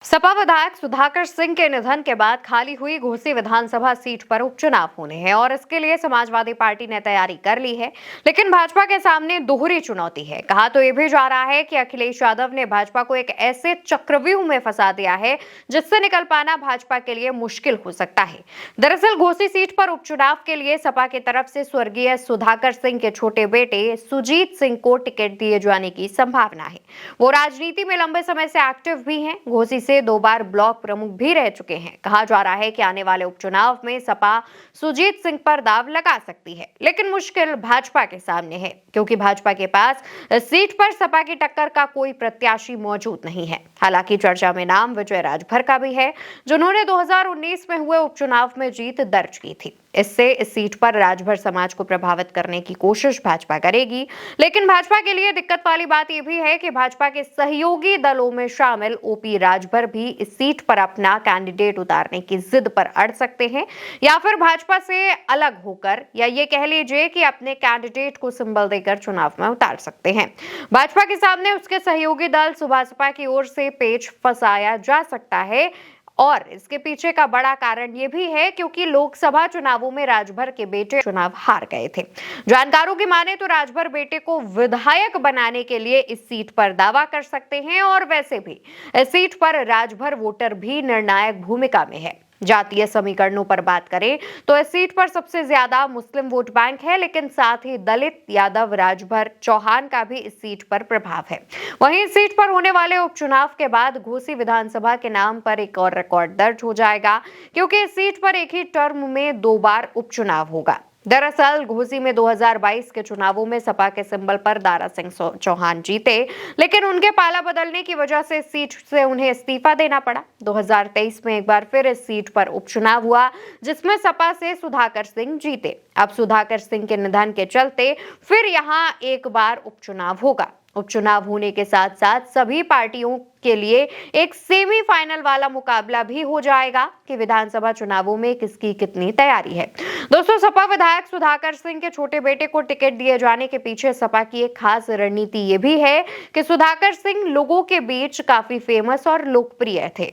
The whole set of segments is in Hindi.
सपा विधायक सुधाकर सिंह के निधन के बाद खाली हुई घोसी विधानसभा सीट पर उपचुनाव होने हैं और इसके लिए समाजवादी पार्टी ने तैयारी कर ली है। लेकिन भाजपा के सामने दोहरी चुनौती है। कहा तो ये भी जा रहा है कि अखिलेश यादव ने भाजपा को एक ऐसे चक्रव्यूह में फंसा दिया है जिससे निकल पाना भाजपा के लिए मुश्किल हो सकता है। दरअसल घोसी सीट पर उपचुनाव के लिए सपा की तरफ से स्वर्गीय सुधाकर सिंह के छोटे बेटे सुजीत सिंह को टिकट दिए जाने की संभावना है। वो राजनीति में लंबे समय से एक्टिव भी हैं। घोसी से 2 बार ब्लॉक प्रमुख भी रह चुके हैं। कहा जा रहा है कि आने वाले उपचुनाव में सपा सुजीत सिंह पर दाव लगा सकती है, लेकिन मुश्किल भाजपा के सामने है क्योंकि भाजपा के पास सीट पर सपा की टक्कर का कोई प्रत्याशी मौजूद नहीं है। हालांकि चर्चा में नाम विजय राजभर का भी है, जिन्होंने 2019 में हुए उपचुनाव में जीत दर्ज की थी। इससे इस सीट पर राजभर समाज को प्रभावित करने की कोशिश भाजपा करेगी। लेकिन भाजपा के लिए दिक्कत वाली बात यह भी है कि भाजपा के सहयोगी दलों में शामिल ओपी राजभर भी इस सीट पर अपना कैंडिडेट उतारने की जिद पर अड़ सकते हैं, या फिर भाजपा से अलग होकर, या ये कह लीजिए कि अपने कैंडिडेट को सिंबल देकर चुनाव में उतार सकते हैं। भाजपा के सामने उसके सहयोगी दल सुभासपा की ओर से पेच फंसाया जा सकता है और इसके पीछे का बड़ा कारण ये भी है क्योंकि लोकसभा चुनावों में राजभर के बेटे चुनाव हार गए थे। जानकारों की माने तो राजभर बेटे को विधायक बनाने के लिए इस सीट पर दावा कर सकते हैं और वैसे भी इस सीट पर राजभर वोटर भी निर्णायक भूमिका में है। जातीय समीकरणों पर बात करें तो इस सीट पर सबसे ज्यादा मुस्लिम वोट बैंक है, लेकिन साथ ही दलित, यादव, राजभर, चौहान का भी इस सीट पर प्रभाव है। वहीं इस सीट पर होने वाले उपचुनाव के बाद घोसी विधानसभा के नाम पर एक और रिकॉर्ड दर्ज हो जाएगा क्योंकि इस सीट पर एक ही टर्म में 2 बार उपचुनाव होगा। दरअसल घोसी में 2022 के चुनावों में सपा के सिंबल पर दारा सिंह चौहान जीते, लेकिन उनके पाला बदलने की वजह से इस सीट से उन्हें इस्तीफा देना पड़ा। 2023 में एक बार फिर इस सीट पर उपचुनाव हुआ जिसमें सपा से सुधाकर सिंह जीते। अब सुधाकर सिंह के निधन के चलते फिर यहां एक बार उपचुनाव होगा। उपचुनाव होने के साथ साथ सभी पार्टियों के लिए एक सेमीफाइनल वाला मुकाबला भी हो जाएगा कि विधानसभा चुनावों में किसकी कितनी तैयारी है। दोस्तों, सपा विधायक सुधाकर सिंह के छोटे बेटे को टिकट दिए जाने के पीछे सपा की एक खास रणनीति ये भी है कि सुधाकर सिंह लोगों के बीच काफी फेमस और लोकप्रिय थे।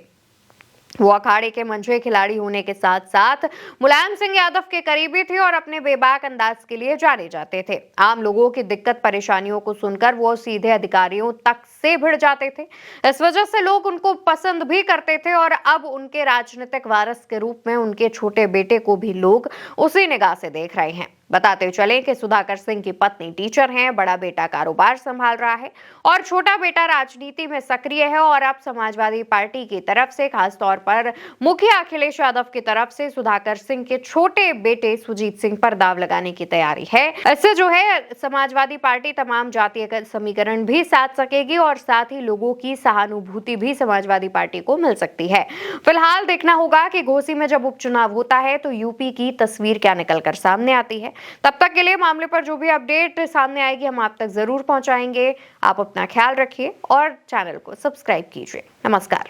वो अखाड़े के मंझे खिलाड़ी होने के साथ साथ मुलायम सिंह यादव के करीबी थे और अपने बेबाक अंदाज के लिए जाने जाते थे। आम लोगों की दिक्कत परेशानियों को सुनकर वो सीधे अधिकारियों तक से भिड़ जाते थे। इस वजह से लोग उनको पसंद भी करते थे और अब उनके राजनीतिक वारिस के रूप में उनके छोटे बेटे को भी लोग उसी निगाह से देख रहे हैं। बताते चलें कि सुधाकर सिंह की पत्नी टीचर हैं, बड़ा बेटा कारोबार संभाल रहा है और छोटा बेटा राजनीति में सक्रिय है। और अब समाजवादी पार्टी की तरफ से, खासतौर पर मुखिया अखिलेश यादव की तरफ से सुधाकर सिंह के छोटे बेटे सुजीत सिंह पर दाव लगाने की तैयारी है। इससे जो है समाजवादी पार्टी तमाम जातीय समीकरण भी साध सकेगी और साथ ही लोगों की सहानुभूति भी समाजवादी पार्टी को मिल सकती है। फिलहाल देखना होगा कि घोसी में जब उपचुनाव होता है तो यूपी की तस्वीर क्या निकलकर सामने आती है। तब तक के लिए मामले पर जो भी अपडेट सामने आएगी हम आप तक जरूर पहुंचाएंगे। आप अपना ख्याल रखिए और चैनल को सब्सक्राइब कीजिए। नमस्कार।